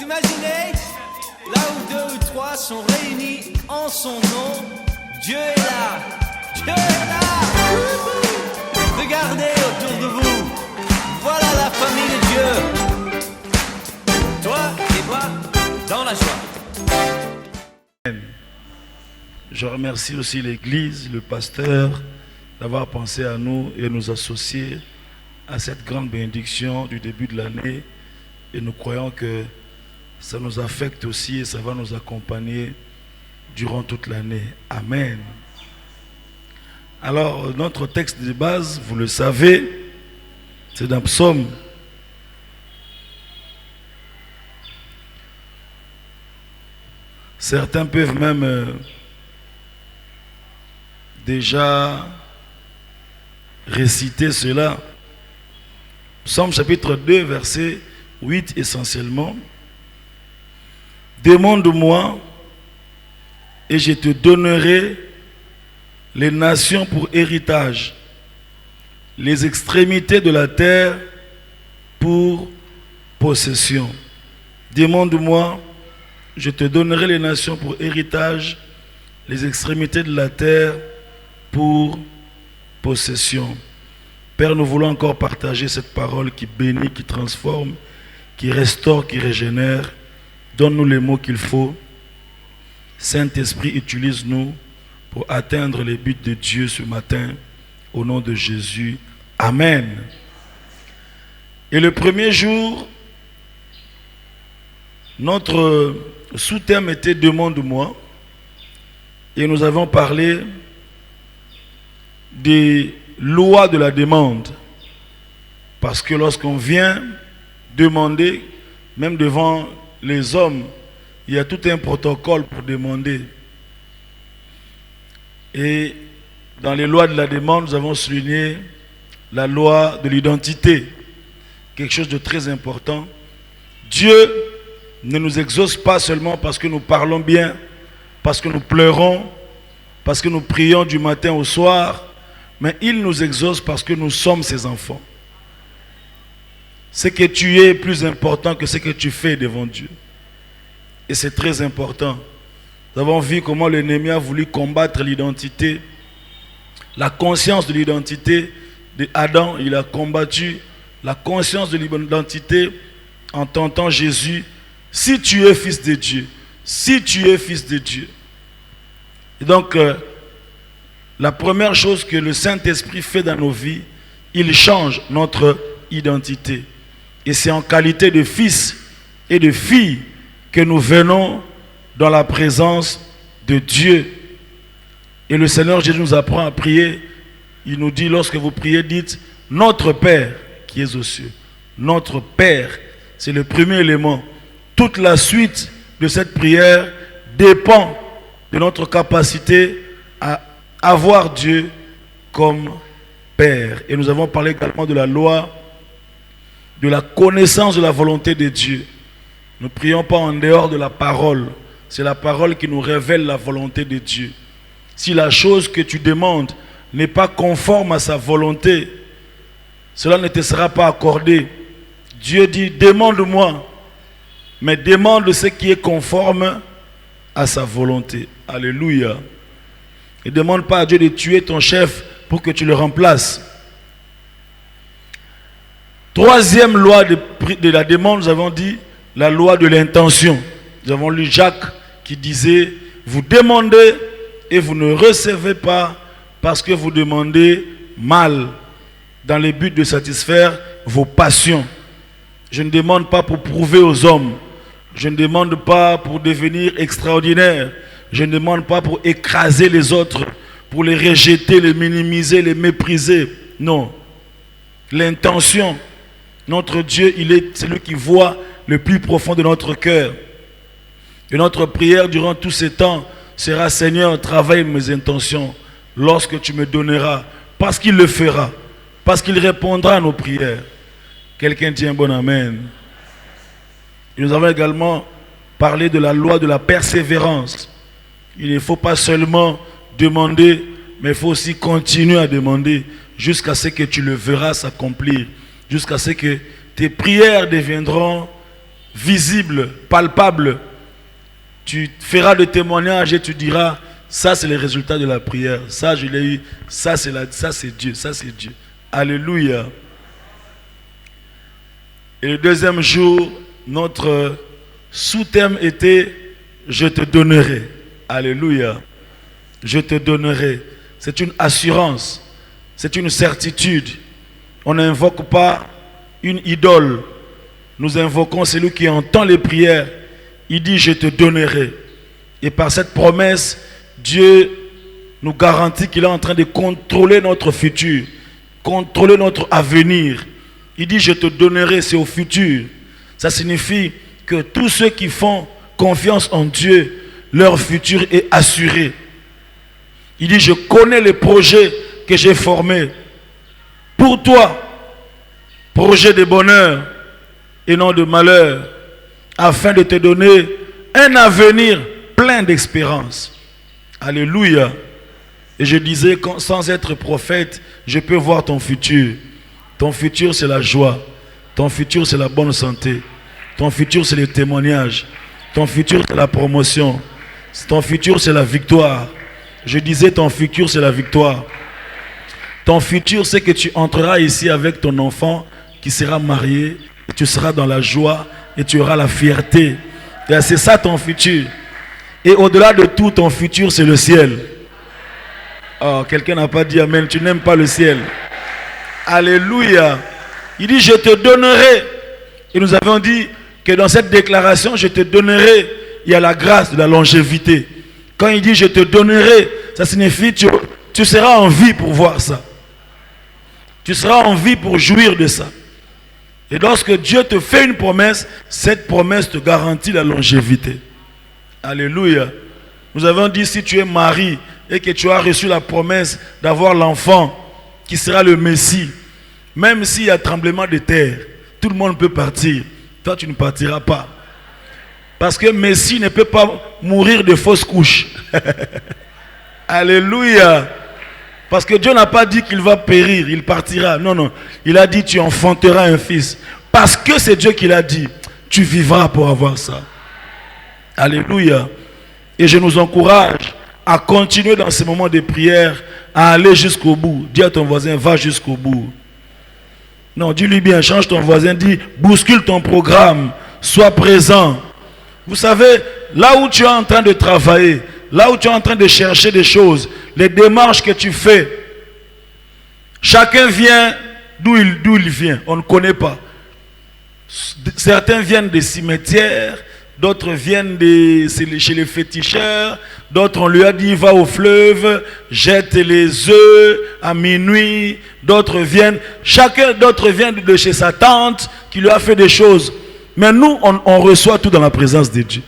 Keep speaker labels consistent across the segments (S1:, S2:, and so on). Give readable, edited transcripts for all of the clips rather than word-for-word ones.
S1: imaginez, là où deux ou trois sont réunis en son nom, Dieu est là. Dieu est là. Regardez autour de vous. Voilà la famille de Dieu. Toi et moi, dans la joie.
S2: Je remercie aussi l'Église, le pasteur, d'avoir pensé à nous et nous associer à cette grande bénédiction du début de l'année. Et nous croyons que ça nous affecte aussi et ça va nous accompagner durant toute l'année. Amen. Alors, notre texte de base, vous le savez, c'est dans Psaume. Certains peuvent même déjà réciter cela. Psaume chapitre 2, verset 8 essentiellement. Demande-moi et je te donnerai les nations pour héritage, les extrémités de la terre pour possession. Demande-moi, je te donnerai les nations pour héritage, les extrémités de la terre pour possession. Père, nous voulons encore partager cette parole qui bénit, qui transforme, qui restaure, qui régénère. Donne-nous les mots qu'il faut. Saint-Esprit, utilise-nous pour atteindre les buts de Dieu ce matin. Au nom de Jésus. Amen. Et le premier jour, notre sous-thème était « Demande-moi ». Et nous avons parlé des lois de la demande. Parce que lorsqu'on vient demander, même devant les hommes, il y a tout un protocole pour demander. Et dans les lois de la demande, nous avons souligné la loi de l'identité. Quelque chose de très important. Dieu ne nous exauce pas seulement parce que nous parlons bien, parce que nous pleurons, parce que nous prions du matin au soir, mais il nous exauce parce que nous sommes ses enfants. Ce que tu es est plus important que ce que tu fais devant Dieu. Et c'est très important. Nous avons vu comment l'ennemi a voulu combattre l'identité, la conscience de l'identité d'Adam. Il a combattu la conscience de l'identité en tentant Jésus. Si tu es fils de Dieu, si tu es fils de Dieu. Et donc, la première chose que le Saint-Esprit fait dans nos vies, il change notre identité. Et c'est en qualité de fils et de fille que nous venons dans la présence de Dieu. Et le Seigneur Jésus nous apprend à prier. Il nous dit, lorsque vous priez, dites « Notre Père qui es aux cieux ». Notre Père, c'est le premier élément. Toute la suite de cette prière dépend de notre capacité à avoir Dieu comme Père. Et nous avons parlé également de la loi, de la connaissance de la volonté de Dieu. Ne prions pas en dehors de la parole. C'est la parole qui nous révèle la volonté de Dieu. Si la chose que tu demandes n'est pas conforme à sa volonté, cela ne te sera pas accordé. Dieu dit, demande-moi, mais demande ce qui est conforme à sa volonté. Alléluia. Ne demande pas à Dieu de tuer ton chef pour que tu le remplaces. Troisième loi de la demande, nous avons dit la loi de l'intention. Nous avons lu Jacques qui disait, vous demandez et vous ne recevez pas parce que vous demandez mal dans le but de satisfaire vos passions. Je ne demande pas pour prouver aux hommes. Je ne demande pas pour devenir extraordinaire. Je ne demande pas pour écraser les autres, pour les rejeter, les minimiser, les mépriser. Non. L'intention. Notre Dieu, il est celui qui voit le plus profond de notre cœur. Et notre prière durant tous ces temps sera, Seigneur, travaille mes intentions lorsque tu me donneras. Parce qu'il le fera. Parce qu'il répondra à nos prières. Quelqu'un dit un bon amen. Et nous avons également parlé de la loi de la persévérance. Il ne faut pas seulement demander, mais il faut aussi continuer à demander jusqu'à ce que tu le verras s'accomplir. Jusqu'à ce que tes prières deviendront visible, palpable. Tu feras des témoignages et tu diras, ça c'est le résultat de la prière. Ça je l'ai eu, ça c'est Dieu, ça c'est Dieu. Alléluia. Et le deuxième jour, notre sous-thème était « Je te donnerai ». Alléluia. Je te donnerai. C'est une assurance, c'est une certitude. On n'invoque pas une idole. Nous invoquons celui qui entend les prières. Il dit « Je te donnerai ». Et par cette promesse, Dieu nous garantit qu'il est en train de contrôler notre futur, contrôler notre avenir. Il dit « Je te donnerai », c'est au futur. Ça signifie que tous ceux qui font confiance en Dieu, leur futur est assuré. Il dit « Je connais les projets que j'ai formés pour toi, projet de bonheur et non de malheur, afin de te donner un avenir plein d'espérance. » Alléluia. Et je disais, sans être prophète, je peux voir ton futur. Ton futur, c'est la joie. Ton futur, c'est la bonne santé. Ton futur, c'est le témoignage. Ton futur, c'est la promotion. Ton futur, c'est la victoire. Je disais, ton futur, c'est la victoire. Ton futur, c'est que tu entreras ici avec ton enfant qui sera marié. Et tu seras dans la joie et tu auras la fierté. Et c'est ça ton futur. Et au-delà de tout, ton futur, c'est le ciel. Oh, quelqu'un n'a pas dit amen. Tu n'aimes pas le ciel. Alléluia. Il dit, je te donnerai. Et nous avons dit que dans cette déclaration, je te donnerai, il y a la grâce de la longévité. Quand il dit, je te donnerai, ça signifie que tu seras en vie pour voir ça. Tu seras en vie pour jouir de ça. Et lorsque Dieu te fait une promesse, cette promesse te garantit la longévité. Alléluia. Nous avons dit, si tu es mari et que tu as reçu la promesse d'avoir l'enfant qui sera le Messie, même s'il y a tremblement de terre, tout le monde peut partir. Toi, tu ne partiras pas. Parce que Messie ne peut pas mourir de fausses couches. Alléluia. Parce que Dieu n'a pas dit qu'il va périr, il partira. Non, non. Il a dit, tu enfanteras un fils. Parce que c'est Dieu qui l'a dit. Tu vivras pour avoir ça. Alléluia. Et je nous encourage à continuer dans ces moments de prière, à aller jusqu'au bout. Dis à ton voisin, va jusqu'au bout. Non, dis-lui bien, change ton voisin, dis, bouscule ton programme, sois présent. Vous savez, là où tu es en train de travailler, là où tu es en train de chercher des choses, les démarches que tu fais, chacun vient d'où il vient, on ne connaît pas. Certains viennent des cimetières, d'autres viennent chez les féticheurs, d'autres on lui a dit va au fleuve, jette les œufs à minuit, d'autres viennent de chez sa tante qui lui a fait des choses. Mais nous, on reçoit tout dans la présence de Dieu.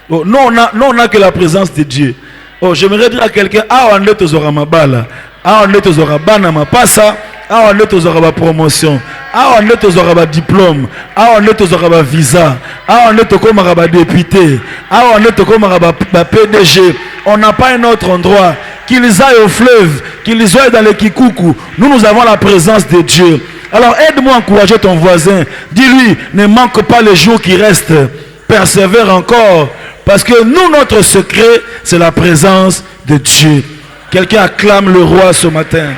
S2: Oh, nous, on n'a que la présence de Dieu. Oh, j'aimerais dire à quelqu'un, on est aux oramabala, on est aux orabana passa, on est aux oraba promotion, on est aux oraba diplôme, on est aux oraba visa, on est aux oraba député, on est aux oraba PDG. On n'a pas un autre endroit. Qu'ils aillent au fleuve, qu'ils aillent dans les Kikuku. Nous avons la présence de Dieu. Alors aide-moi à encourager ton voisin. Dis-lui, ne manque pas les jours qui restent. Persévère encore. Parce que nous, notre secret, c'est la présence de Dieu. Quelqu'un acclame le roi ce matin.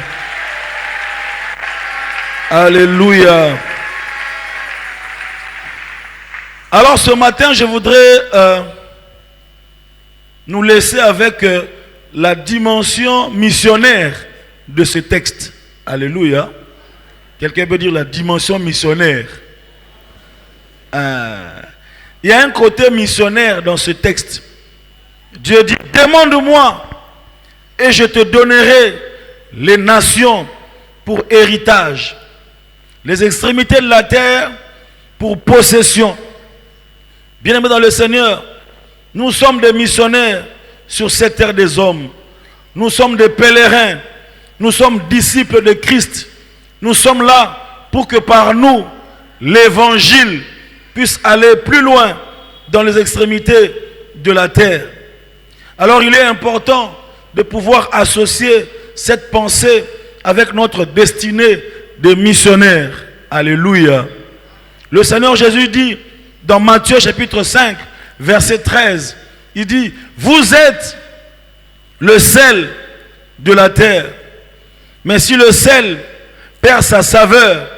S2: Alléluia. Alors ce matin, je voudrais nous laisser avec la dimension missionnaire de ce texte. Alléluia. Quelqu'un peut dire la dimension missionnaire. Il y a un côté missionnaire dans ce texte. Dieu dit, demande-moi et je te donnerai les nations pour héritage, les extrémités de la terre pour possession. Bien-aimés dans le Seigneur, nous sommes des missionnaires sur cette terre des hommes. Nous sommes des pèlerins. Nous sommes disciples de Christ. Nous sommes là pour que par nous, l'évangile puisse aller plus loin dans les extrémités de la terre. Alors il est important de pouvoir associer cette pensée avec notre destinée de missionnaire. Alléluia. Le Seigneur Jésus dit Dans Matthieu chapitre 5, verset 13, il dit, vous êtes le sel de la terre. Mais si le sel perd sa saveur,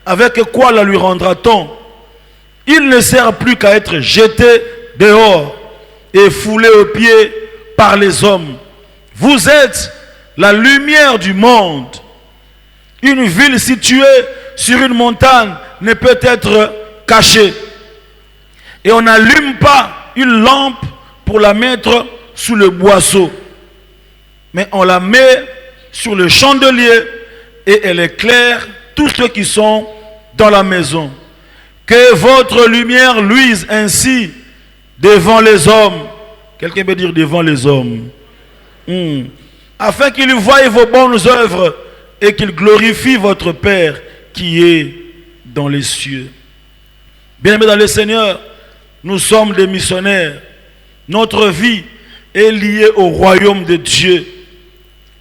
S2: avec quoi la lui rendra-t-on? Il ne sert plus qu'à être jeté dehors et foulé aux pieds par les hommes. Vous êtes la lumière du monde. Une ville située sur une montagne ne peut être cachée. Et on n'allume pas une lampe pour la mettre sous le boisseau, mais on la met sur le chandelier et elle éclaire tous ceux qui sont dans la maison. Que votre lumière luise ainsi devant les hommes. Quelqu'un peut dire devant les hommes. Afin qu'ils voient vos bonnes œuvres et qu'ils glorifient votre Père qui est dans les cieux. Bien-aimés dans le Seigneur, nous sommes des missionnaires. Notre vie est liée au royaume de Dieu.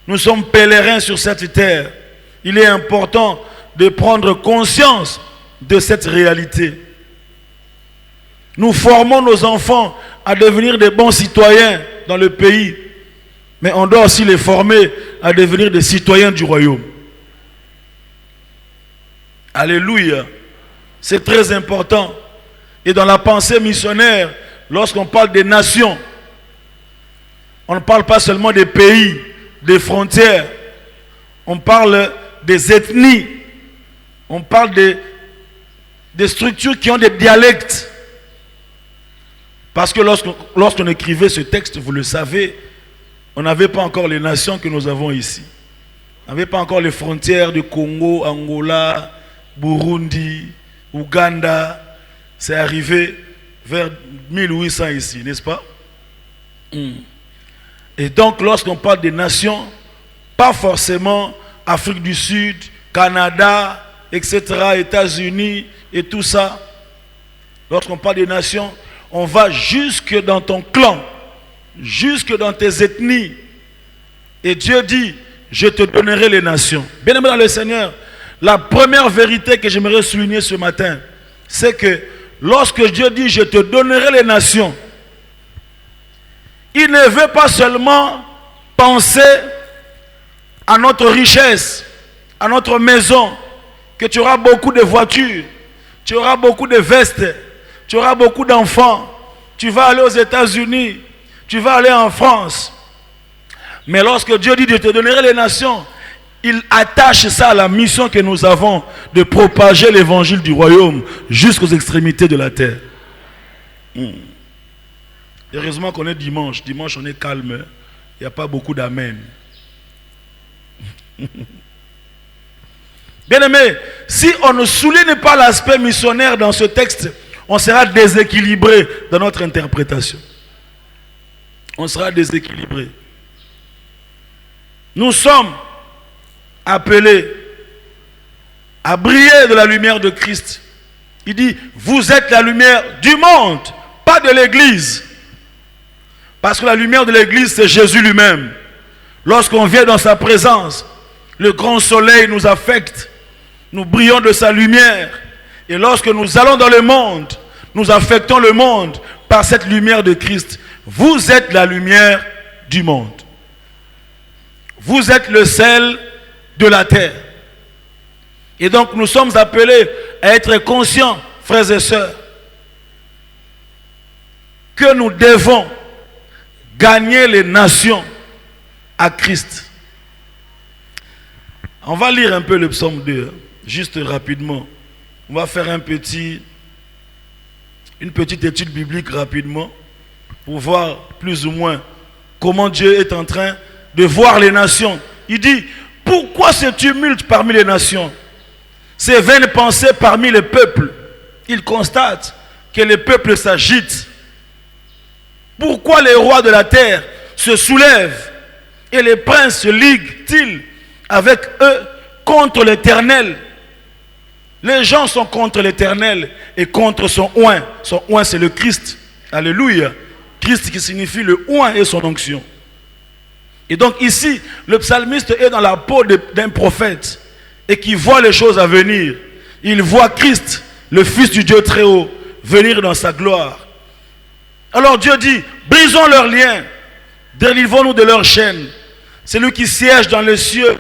S2: Nous sommes pèlerins sur cette terre. Il est important de prendre conscience de cette réalité. Nous formons nos enfants à devenir des bons citoyens dans le pays, mais on doit aussi les former à devenir des citoyens du royaume. Alléluia. C'est très important. Et dans la pensée missionnaire, lorsqu'on parle des nations, on ne parle pas seulement des pays, des frontières. On parle des ethnies. On parle des structures qui ont des dialectes. Parce que lorsqu'on écrivait ce texte, vous le savez, on n'avait pas encore les nations que nous avons ici. On n'avait pas encore les frontières du Congo, Angola, Burundi, Ouganda. C'est arrivé vers 1800 ici, n'est-ce pas? Et donc, lorsqu'on parle des nations, pas forcément Afrique du Sud, Canada, etc., États-Unis et tout ça. Lorsqu'on parle des nations, on va jusque dans ton clan, jusque dans tes ethnies. Et Dieu dit, je te donnerai les nations. Bien-aimé dans le Seigneur, la première vérité que j'aimerais souligner ce matin, c'est que lorsque Dieu dit, je te donnerai les nations, il ne veut pas seulement penser à notre richesse, à notre maison, que tu auras beaucoup de voitures, tu auras beaucoup de vestes, tu auras beaucoup d'enfants, tu vas aller aux États-Unis, tu vas aller en France. Mais lorsque Dieu dit, je te donnerai les nations, il attache ça à la mission que nous avons de propager l'évangile du royaume jusqu'aux extrémités de la terre. Heureusement qu'on est dimanche. Dimanche, on est calme. Il n'y a pas beaucoup d'amen. Bien-aimé, si on ne souligne pas l'aspect missionnaire dans ce texte, on sera déséquilibré dans notre interprétation. On sera déséquilibré. Nous sommes appelés à briller de la lumière de Christ. Il dit, vous êtes la lumière du monde, pas de l'église. Parce que la lumière de l'église, c'est Jésus lui-même. Lorsqu'on vient dans sa présence, le grand soleil nous affecte. Nous brillons de sa lumière. Et lorsque nous allons dans le monde, nous affectons le monde par cette lumière de Christ. Vous êtes la lumière du monde. Vous êtes le sel de la terre. Et donc nous sommes appelés à être conscients, frères et sœurs, que nous devons gagner les nations à Christ. On va lire un peu le psaume 2, juste rapidement. On va faire une petite étude biblique rapidement pour voir plus ou moins comment Dieu est en train de voir les nations. Il dit, pourquoi ce tumulte parmi les nations? Ces vaines pensées parmi les peuples. Il constate que les peuples s'agitent. Pourquoi les rois de la terre se soulèvent et les princes se liguent-ils avec eux contre l'Éternel? Les gens sont contre l'Éternel et contre son oint. Son oint, c'est le Christ. Alléluia. Christ qui signifie le oint et son onction. Et donc ici, le psalmiste est dans la peau d'un prophète et qui voit les choses à venir. Il voit Christ, le Fils du Dieu très haut, venir dans sa gloire. Alors Dieu dit, brisons leurs liens, délivrons-nous de leurs chaînes. C'est lui qui siège dans les cieux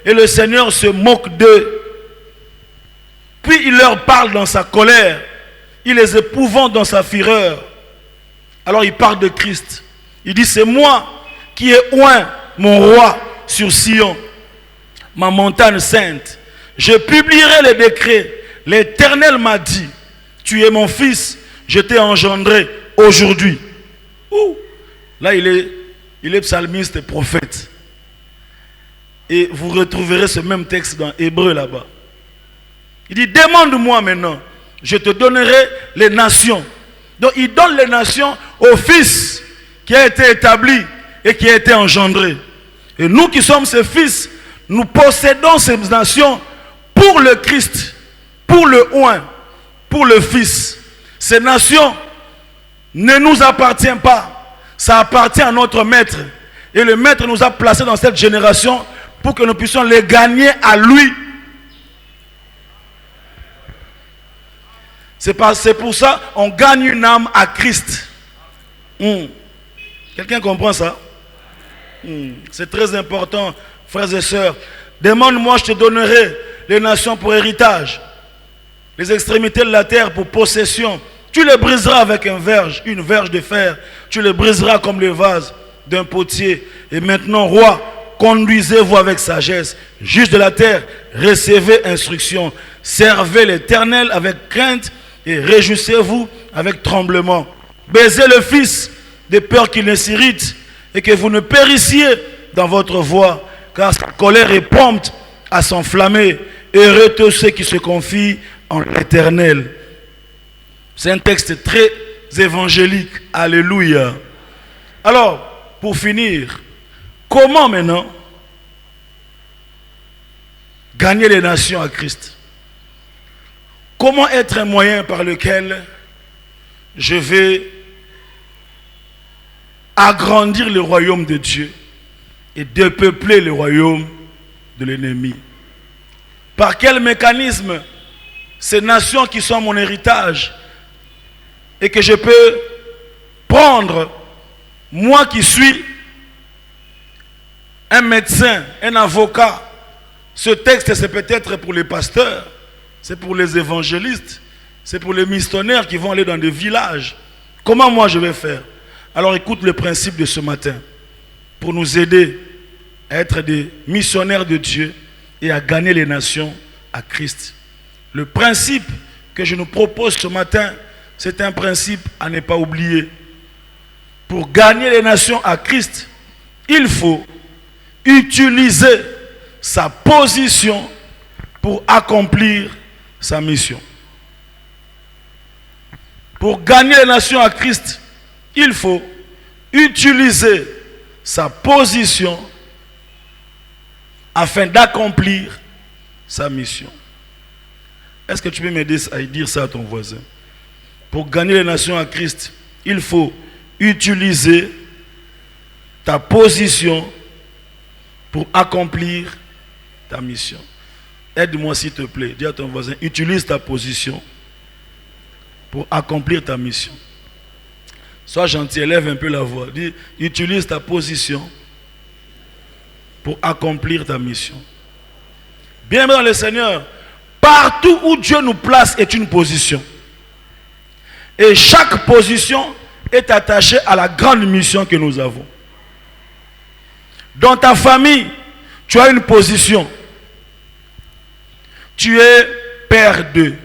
S2: et le Seigneur se moque d'eux. Puis il leur parle dans sa colère, il les épouvante dans sa fureur. Alors il parle de Christ. Il dit, c'est moi qui ai oint mon roi sur Sion, ma montagne sainte. Je publierai les décrets. L'Éternel m'a dit, tu es mon fils, je t'ai engendré aujourd'hui. Ouh. Là, il est psalmiste et prophète. Et vous retrouverez ce même texte dans Hébreu là-bas. Il dit, demande-moi maintenant, je te donnerai les nations. Donc, il donne les nations au fils qui a été établi et qui a été engendré. Et nous qui sommes ses fils, nous possédons ces nations pour le Christ, pour le oint, pour le fils. Ces nations ne nous appartiennent pas. Ça appartient à notre maître. Et le maître nous a placés dans cette génération pour que nous puissions les gagner à lui. C'est pour ça qu'on gagne une âme à Christ. Quelqu'un comprend ça? C'est très important, frères et sœurs. Demande-moi, je te donnerai les nations pour héritage, les extrémités de la terre pour possession. Tu les briseras avec une verge de fer. Tu les briseras comme le vase d'un potier. Et maintenant, roi, conduisez-vous avec sagesse. Juge de la terre, recevez instruction. Servez l'Éternel avec crainte et réjouissez-vous avec tremblement. Baisez le Fils de peur qu'il ne s'irrite et que vous ne périssiez dans votre voie, car sa colère est prompte à s'enflammer. Heureux tous ceux qui se confient en l'Éternel. C'est un texte très évangélique. Alléluia. Alors, pour finir, comment maintenant gagner les nations à Christ? Comment être un moyen par lequel je vais agrandir le royaume de Dieu et dépeupler le royaume de l'ennemi? Par quel mécanisme ces nations qui sont mon héritage et que je peux prendre, moi qui suis un médecin, un avocat? Ce texte, c'est peut-être pour les pasteurs, c'est pour les évangélistes, c'est pour les missionnaires qui vont aller dans des villages. Comment moi je vais faire? Alors écoute le principe de ce matin pour nous aider à être des missionnaires de Dieu et à gagner les nations à Christ. Le principe que je nous propose ce matin, c'est un principe à ne pas oublier. Pour gagner les nations à Christ, il faut utiliser sa position pour accomplir sa mission. Pour gagner les nations à Christ, il faut utiliser sa position afin d'accomplir sa mission. Est-ce que tu peux m'aider à dire ça à ton voisin? Pour gagner les nations à Christ, il faut utiliser ta position pour accomplir ta mission. Aide-moi s'il te plaît. Dis à ton voisin, utilise ta position pour accomplir ta mission. Sois gentil, élève un peu la voix. Dis, utilise ta position pour accomplir ta mission. Bien dans le Seigneur, partout où Dieu nous place est une position. Et chaque position est attachée à la grande mission que nous avons. Dans ta famille, tu as une position. Tu es père d'eux,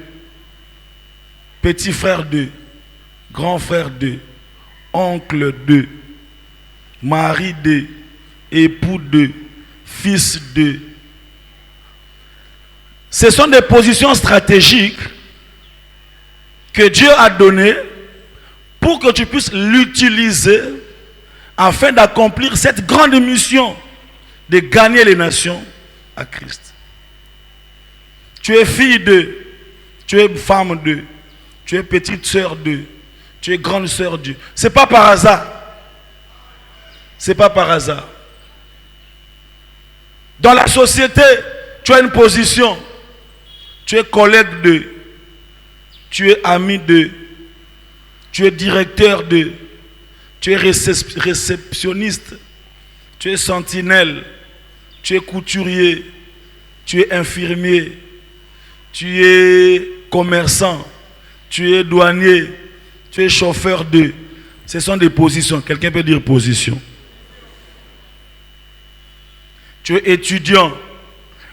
S2: petit frère d'eux, grand frère d'eux, oncle d'eux, mari d'eux, époux d'eux, fils d'eux. Ce sont des positions stratégiques que Dieu a données pour que tu puisses l'utiliser afin d'accomplir cette grande mission de gagner les nations à Christ. Tu es fille d'eux, tu es femme d'eux, tu es petite sœur d'eux, tu es grande sœur d'eux. Ce n'est pas par hasard. Ce n'est pas par hasard. Dans la société, tu as une position. Tu es collègue d'eux, tu es ami d'eux, tu es directeur de, tu es réceptionniste, tu es sentinelle, tu es couturier, tu es infirmier, tu es commerçant, tu es douanier, tu es chauffeur de. Ce sont des positions. Quelqu'un peut dire position. Tu es étudiant. Vous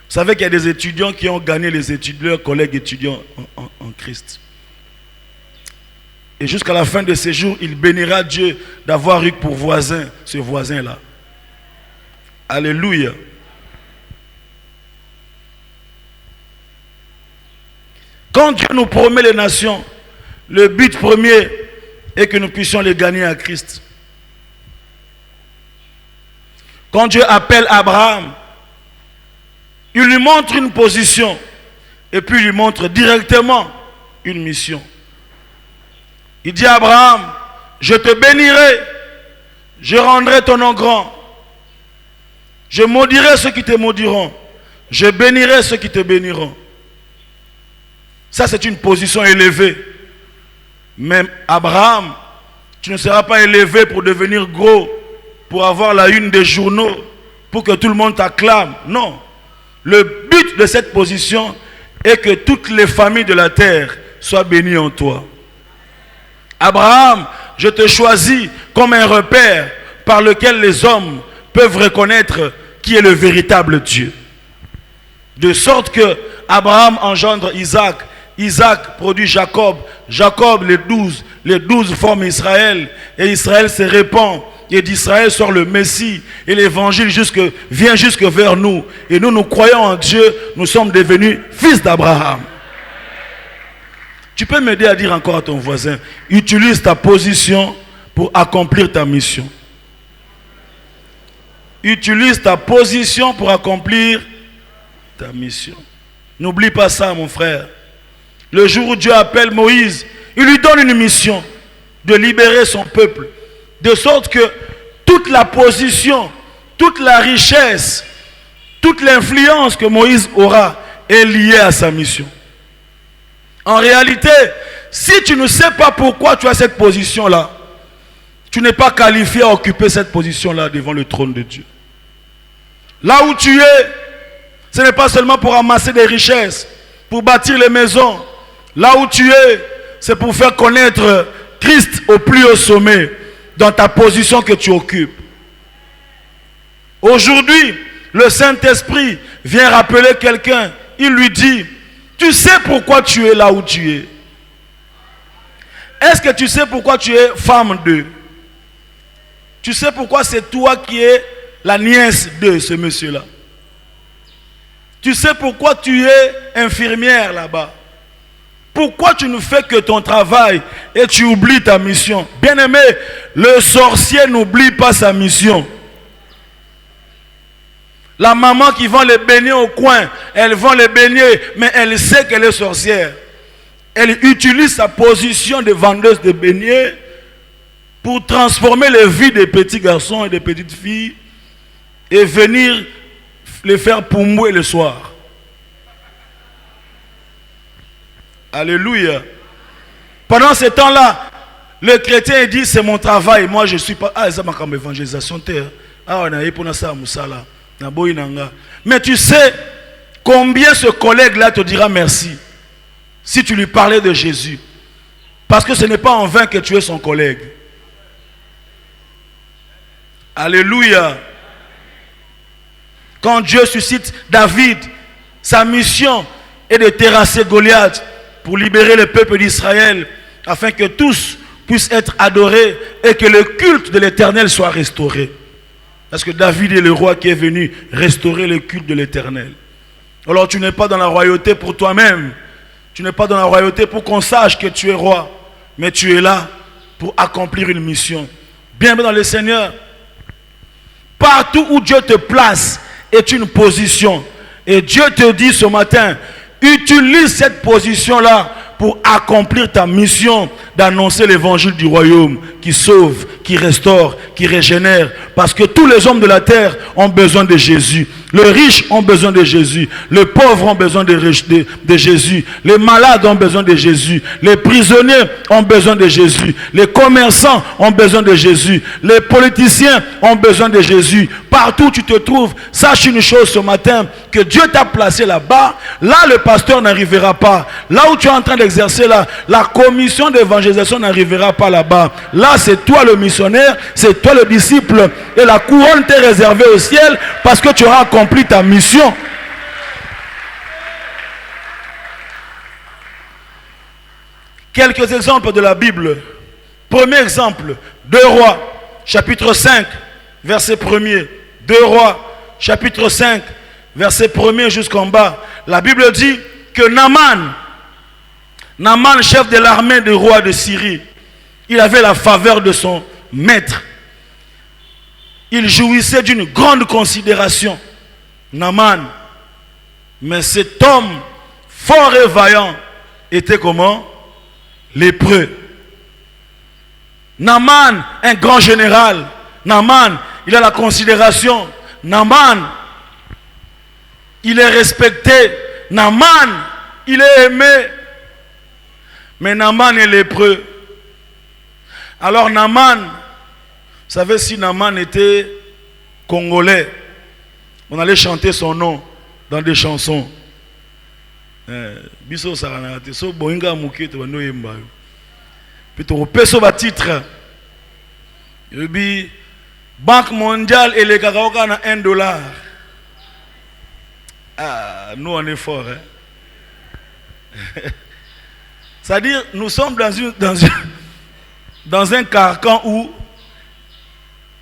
S2: savez qu'il y a des étudiants qui ont gagné leurs collègues étudiants en Christ. Et jusqu'à la fin de ses jours, il bénira Dieu d'avoir eu pour voisin ce voisin-là. Alléluia. Quand Dieu nous promet les nations, le but premier est que nous puissions les gagner à Christ. Quand Dieu appelle Abraham, il lui montre une position et puis il lui montre directement une mission. Il dit à Abraham, je te bénirai, je rendrai ton nom grand, je maudirai ceux qui te maudiront, je bénirai ceux qui te béniront. Ça, c'est une position élevée. Mais Abraham, tu ne seras pas élevé pour devenir gros, pour avoir la une des journaux, pour que tout le monde t'acclame. Non. Le but de cette position est que toutes les familles de la terre soient bénies en toi. Abraham, je te choisis comme un repère par lequel les hommes peuvent reconnaître qui est le véritable Dieu. De sorte que Abraham engendre Isaac, Isaac produit Jacob, Jacob les 12 forment Israël, et Israël se répand, et d'Israël sort le Messie, et l'évangile vient jusque vers nous, et nous croyons en Dieu, nous sommes devenus fils d'Abraham. Tu peux m'aider à dire encore à ton voisin, utilise ta position pour accomplir ta mission. Utilise ta position pour accomplir ta mission. N'oublie pas ça, mon frère. Le jour où Dieu appelle Moïse, il lui donne une mission de libérer son peuple. De sorte que toute la position, toute la richesse, toute l'influence que Moïse aura est liée à sa mission. En réalité, si tu ne sais pas pourquoi tu as cette position-là, tu n'es pas qualifié à occuper cette position-là devant le trône de Dieu. Là où tu es, ce n'est pas seulement pour amasser des richesses, pour bâtir les maisons. Là où tu es, c'est pour faire connaître Christ au plus haut sommet, dans ta position que tu occupes. Aujourd'hui, le Saint-Esprit vient rappeler quelqu'un. Il lui dit, tu sais pourquoi tu es là où tu es? Est-ce que tu sais pourquoi tu es femme de? Tu sais pourquoi c'est toi qui es la nièce de ce monsieur-là? Tu sais pourquoi tu es infirmière là-bas? Pourquoi tu ne fais que ton travail et tu oublies ta mission? Bien-aimé, le sorcier n'oublie pas sa mission. La maman qui vend les beignets au coin, elle vend les beignets, mais elle sait qu'elle est sorcière. Elle utilise sa position de vendeuse de beignets pour transformer les vies des petits garçons et des petites filles et venir les faire poumouer le soir. Alléluia. Pendant ce temps-là, le chrétien dit, c'est mon travail, moi je suis pas... Ah, ça m'a comme évangélisation terre. Ah, on a eu pour ça, Moussala. Mais tu sais combien ce collègue-là te dira merci si tu lui parlais de Jésus. Parce que ce n'est pas en vain que tu es son collègue. Alléluia. Quand Dieu suscite David, sa mission est de terrasser Goliath pour libérer le peuple d'Israël, afin que tous puissent être adorés et que le culte de l'Éternel soit restauré. Parce que David est le roi qui est venu restaurer le culte de l'Éternel. Alors tu n'es pas dans la royauté pour toi-même. Tu n'es pas dans la royauté pour qu'on sache que tu es roi. Mais tu es là pour accomplir une mission. Bienvenue dans le Seigneur. Partout où Dieu te place est une position. Et Dieu te dit ce matin, utilise cette position-là pour accomplir ta mission d'annoncer l'évangile du royaume qui sauve, qui restaure, qui régénère. Parce que tous les hommes de la terre ont besoin de Jésus. Les riches ont besoin de Jésus. Les pauvres ont besoin de Jésus. Les malades ont besoin de Jésus. Les prisonniers ont besoin de Jésus. Les commerçants ont besoin de Jésus. Les politiciens ont besoin de Jésus. Partout où tu te trouves, sache une chose ce matin, que Dieu t'a placé là-bas. Là, le pasteur n'arrivera pas. Là où tu es en train d'exercer la commission d'évangélisation n'arrivera pas là-bas. Là, c'est toi le missionnaire, c'est toi le disciple. Et la couronne t'est réservée au ciel parce que tu auras accompli ta mission. Quelques exemples de la Bible. Premier exemple, 2 Rois, chapitre 5, verset 1er. 2 Rois, chapitre 5, verset 1er jusqu'en bas. La Bible dit que Naaman, chef de l'armée du roi de Syrie, il avait la faveur de son maître. Il jouissait d'une grande considération. Naaman. Mais cet homme fort et vaillant était comment? Lépreux. Naaman, un grand général. Naaman, il a la considération. Naaman, il est respecté. Naaman, il est aimé. Mais Naaman est lépreux. Alors Naaman, vous savez, si Naaman était congolais, on allait chanter son nom dans des chansons. Biso saranate so boinga mukete bando yemba. Puis tu repèses au titre. Et puis Banque mondiale et les kakaoka na $1. Ah, nous on est fort, hein. C'est-à-dire, nous sommes dans un carcan où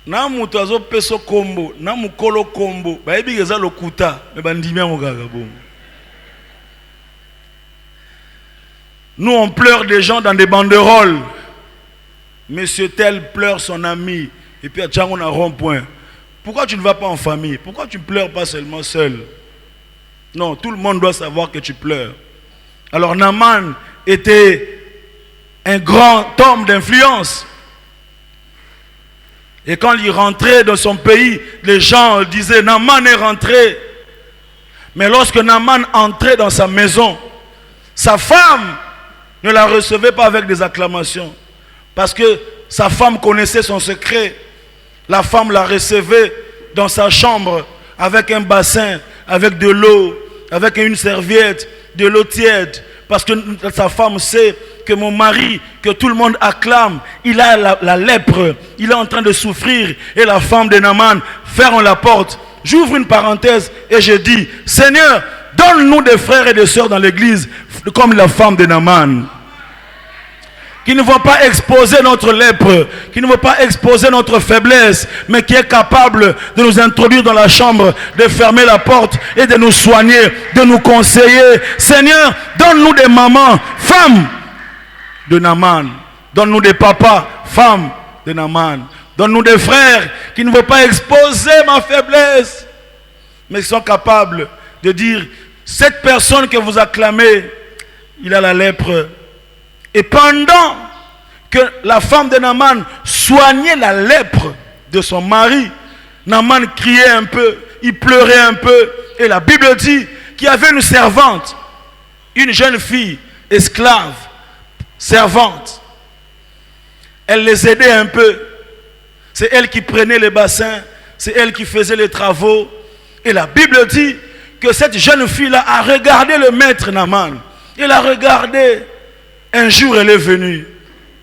S2: na mutu azo peso kombo, na mukolo kombo, ba ebi geza lokuta, me bandimia mogaga bon. Nous on pleure des gens dans des banderoles. Monsieur tel pleure son ami et puis à Tchango on a rond-point. Pourquoi tu ne vas pas en famille? Pourquoi tu ne pleures pas seulement seul? Non, tout le monde doit savoir que tu pleures. Alors Naaman était un grand homme d'influence. Et quand il rentrait dans son pays, les gens disaient Naaman est rentré. Mais lorsque Naaman entrait dans sa maison, sa femme ne la recevait pas avec des acclamations. Parce que sa femme connaissait son secret. La femme la recevait dans sa chambre avec un bassin, avec de l'eau, avec une serviette, de l'eau tiède. Parce que sa femme sait que mon mari, que tout le monde acclame, il a la lèpre, il est en train de souffrir. Et la femme de Naaman ferme la porte. J'ouvre une parenthèse et je dis, Seigneur, donne-nous des frères et des sœurs dans l'église comme la femme de Naaman. Qui ne vont pas exposer notre lèpre, qui ne vont pas exposer notre faiblesse, mais qui est capable de nous introduire dans la chambre, de fermer la porte et de nous soigner, de nous conseiller. Seigneur, donne-nous des mamans, femmes de Naaman. Donne-nous des papas, femmes de Naaman. Donne-nous des frères qui ne vont pas exposer ma faiblesse, mais qui sont capables de dire, cette personne que vous acclamez, il a la lèpre. Et pendant que la femme de Naaman soignait la lèpre de son mari, Naaman criait un peu, il pleurait un peu. Et la Bible dit qu'il y avait une servante, une jeune fille, esclave, servante. Elle les aidait un peu. C'est elle qui prenait les bassins, c'est elle qui faisait les travaux. Et la Bible dit que cette jeune fille-là a regardé le maître Naaman. Elle a regardé. Un jour, elle est venue.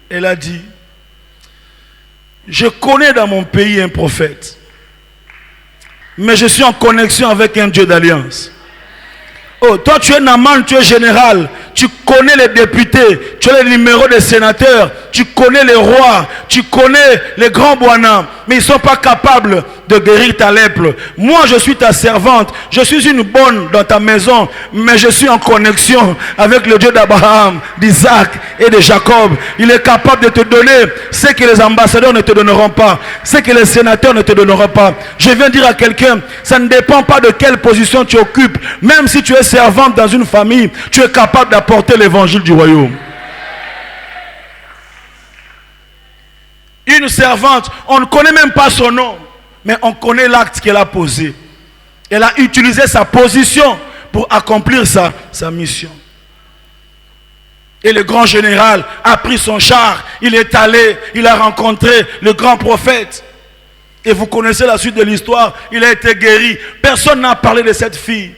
S2: Elle a dit, je connais dans mon pays un prophète. Mais je suis en connexion avec un Dieu d'alliance. Oh, toi tu es Naaman, tu es général. Tu connais les députés, tu as les numéros des sénateurs, tu connais les rois, tu connais les grands Bwana, mais ils ne sont pas capables de guérir ta lèpre. Moi je suis ta servante, je suis une bonne dans ta maison, mais je suis en connexion avec le Dieu d'Abraham, d'Isaac et de Jacob. Il est capable de te donner ce que les ambassadeurs ne te donneront pas, ce que les sénateurs ne te donneront pas. Je viens dire à quelqu'un, ça ne dépend pas de quelle position tu occupes. Même si tu es servante dans une famille, tu es capable d'apporter l'évangile du royaume. Une servante, on ne connaît même pas son nom, mais on connaît l'acte qu'elle a posé. Elle a utilisé sa position pour accomplir sa mission. Et le grand général a pris son char, il est allé, il a rencontré le grand prophète. Et vous connaissez la suite de l'histoire, il a été guéri. Personne n'a parlé de cette fille.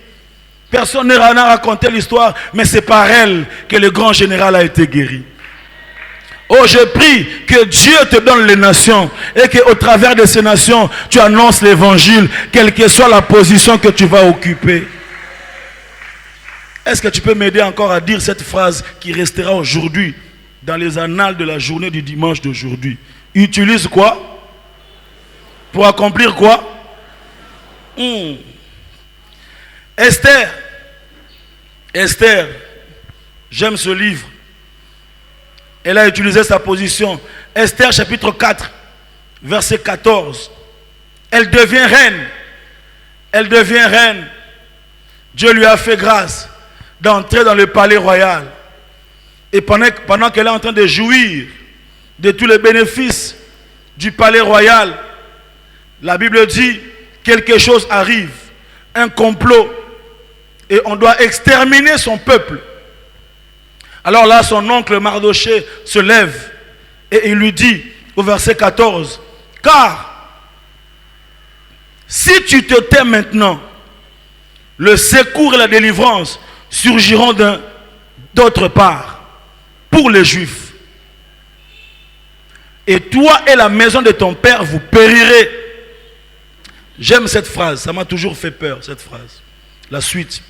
S2: Personne n'a raconté l'histoire, mais c'est par elle que le grand général a été guéri. Oh, je prie que Dieu te donne les nations et qu'au travers de ces nations, tu annonces l'évangile, quelle que soit la position que tu vas occuper. Est-ce que tu peux m'aider encore à dire cette phrase qui restera aujourd'hui dans les annales de la journée du dimanche d'aujourd'hui? Utilise quoi? Pour accomplir quoi? Esther, j'aime ce livre. Elle a utilisé sa position. Esther chapitre 4, verset 14. Elle devient reine. Elle devient reine. Dieu lui a fait grâce d'entrer dans le palais royal. Et pendant qu'elle est en train de jouir de tous les bénéfices du palais royal, la Bible dit, quelque chose arrive, un complot, et on doit exterminer son peuple. Alors là, son oncle Mardoché se lève et il lui dit au verset 14, car si tu te tais maintenant, le secours et la délivrance surgiront d'autre part pour les Juifs. Et toi et la maison de ton père, vous périrez. J'aime cette phrase, ça m'a toujours fait peur, cette phrase. La suite.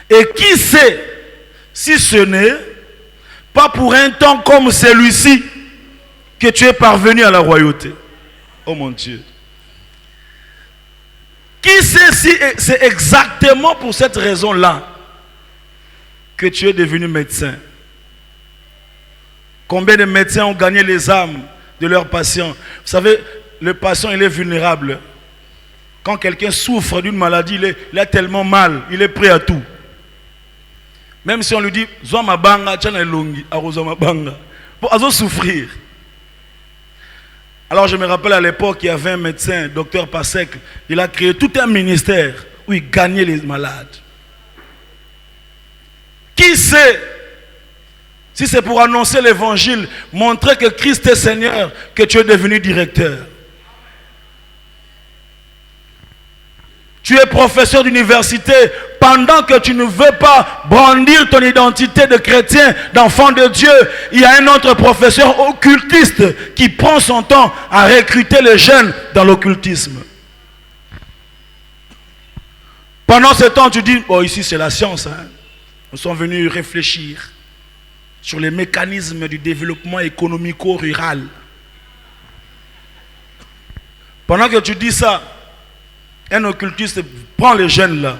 S2: Et qui sait si ce n'est pas pour un temps comme celui-ci que tu es parvenu à la royauté. Oh mon Dieu. Qui sait si c'est exactement pour cette raison-là que tu es devenu médecin? Combien de médecins ont gagné les âmes de leurs patients? Vous savez, le patient, il est vulnérable. Quand quelqu'un souffre d'une maladie, il a tellement mal, il est prêt à tout. Même si on lui dit, Zoa mabanga, tchana longi, arozo mabanga, pour souffrir. Alors je me rappelle à l'époque, il y avait un médecin, docteur Pasek, il a créé tout un ministère où il gagnait les malades. Qui sait si c'est pour annoncer l'évangile, montrer que Christ est Seigneur, que tu es devenu directeur. Tu es professeur d'université pendant que tu ne veux pas brandir ton identité de chrétien, d'enfant de Dieu. Il y a un autre professeur occultiste qui prend son temps à recruter les jeunes dans l'occultisme. Pendant ce temps, tu dis, oh ici c'est la science. Hein. Nous sommes venus réfléchir sur les mécanismes du développement économico-rural. Pendant que tu dis ça, un occultiste prend les jeunes là.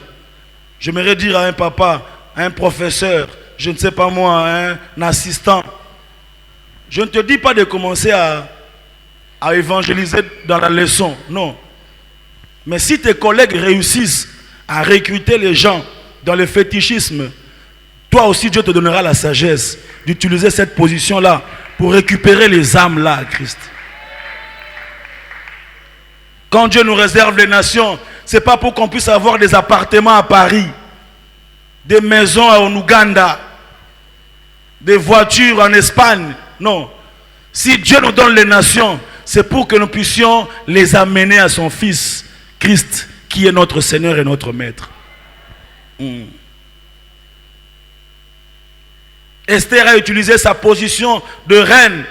S2: J'aimerais dire à un papa, à un professeur, je ne sais pas moi, à un assistant, je ne te dis pas de commencer à évangéliser dans la leçon, non. Mais si tes collègues réussissent à recruter les gens dans le fétichisme, toi aussi Dieu te donnera la sagesse d'utiliser cette position-là pour récupérer les âmes là à Christ. Quand Dieu nous réserve les nations, ce n'est pas pour qu'on puisse avoir des appartements à Paris, des maisons en Ouganda, des voitures en Espagne. Non. Si Dieu nous donne les nations, c'est pour que nous puissions les amener à son Fils, Christ, qui est notre Seigneur et notre Maître. Esther a utilisé sa position de reine.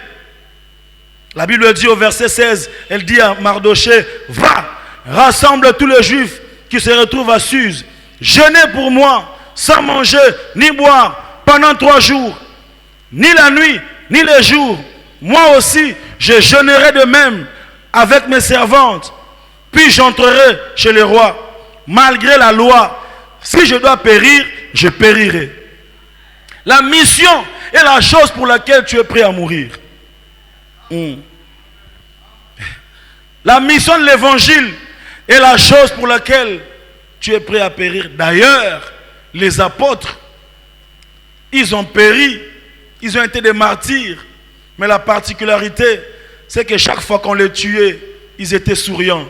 S2: La Bible dit au verset 16, elle dit à Mardoché, va, rassemble tous les Juifs qui se retrouvent à Suse. Jeûnez pour moi, sans manger ni boire, pendant 3 jours. Ni la nuit, ni les jours. Moi aussi, je jeûnerai de même avec mes servantes. Puis j'entrerai chez le roi. Malgré la loi, si je dois périr, je périrai. La mission est la chose pour laquelle tu es prêt à mourir. La mission de l'évangile est la chose pour laquelle tu es prêt à périr. D'ailleurs, les apôtres, ils ont péri, ils ont été des martyrs. Mais la particularité, c'est que chaque fois qu'on les tuait, ils étaient souriants.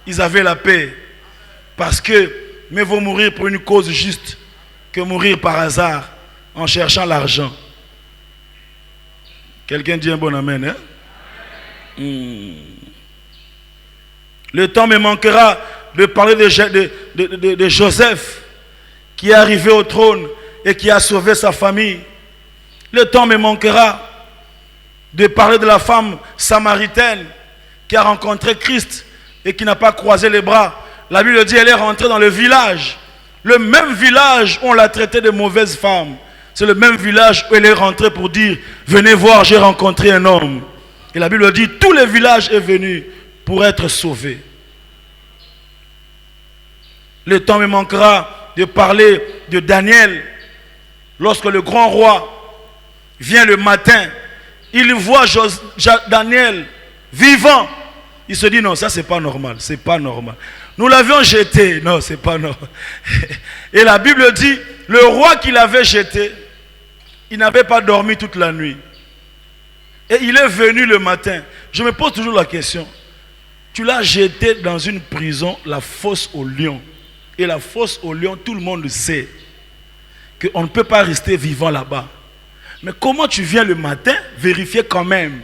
S2: Ils avaient la paix. Parce que mieux vaut mourir pour une cause juste que mourir par hasard en cherchant l'argent. Quelqu'un dit un bon amen, hein? Le temps me manquera de parler de Joseph qui est arrivé au trône et qui a sauvé sa famille. Le temps me manquera de parler de la femme samaritaine qui a rencontré Christ et qui n'a pas croisé les bras. La Bible dit qu'elle est rentrée dans le village. Le même village où on l'a traité de mauvaise femme. C'est le même village où elle est rentrée pour dire « Venez voir, j'ai rencontré un homme ». Et la Bible dit « Tout le village est venu pour être sauvé ». Le temps me manquera de parler de Daniel. Lorsque le grand roi vient le matin, il voit Daniel vivant. Il se dit non, ça c'est pas normal, c'est pas normal. Nous l'avions jeté, non, c'est pas normal. Et la Bible dit, le roi qui l'avait jeté, il n'avait pas dormi toute la nuit. Et il est venu le matin. Je me pose toujours la question. Tu l'as jeté dans une prison, la fosse aux lions. Et la fosse aux lions, tout le monde sait qu'on ne peut pas rester vivant là-bas. Mais comment tu viens le matin vérifier quand même?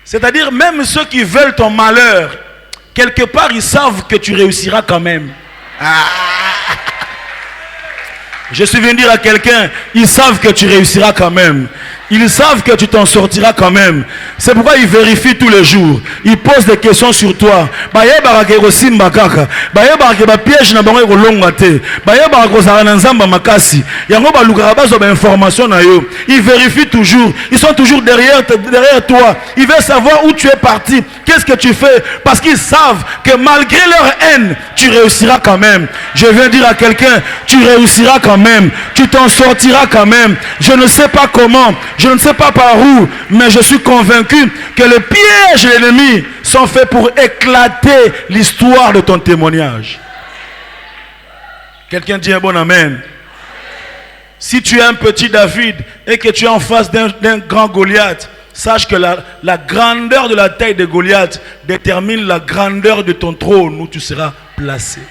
S2: C'est-à-dire, même ceux qui veulent ton malheur, quelque part, ils savent que tu réussiras quand même. Je suis venu dire à quelqu'un, ils savent que tu réussiras quand même. Ils savent que tu t'en sortiras quand même. C'est pourquoi ils vérifient tous les jours. Ils posent des questions sur toi. Ils vérifient toujours. Ils sont toujours derrière toi. Ils veulent savoir où tu es parti. Qu'est-ce que tu fais? Parce qu'ils savent que malgré leur haine, tu réussiras quand même. Je viens dire à quelqu'un, tu réussiras quand même. Tu t'en sortiras quand même. Je ne sais pas comment. Je ne sais pas par où, mais je suis convaincu que le piège de l'ennemi sont faits pour éclater l'histoire de ton témoignage. Quelqu'un dit un bon amen. Si tu es un petit David et que tu es en face d'un grand Goliath, sache que la grandeur de la taille de Goliath détermine la grandeur de ton trône où tu seras placé.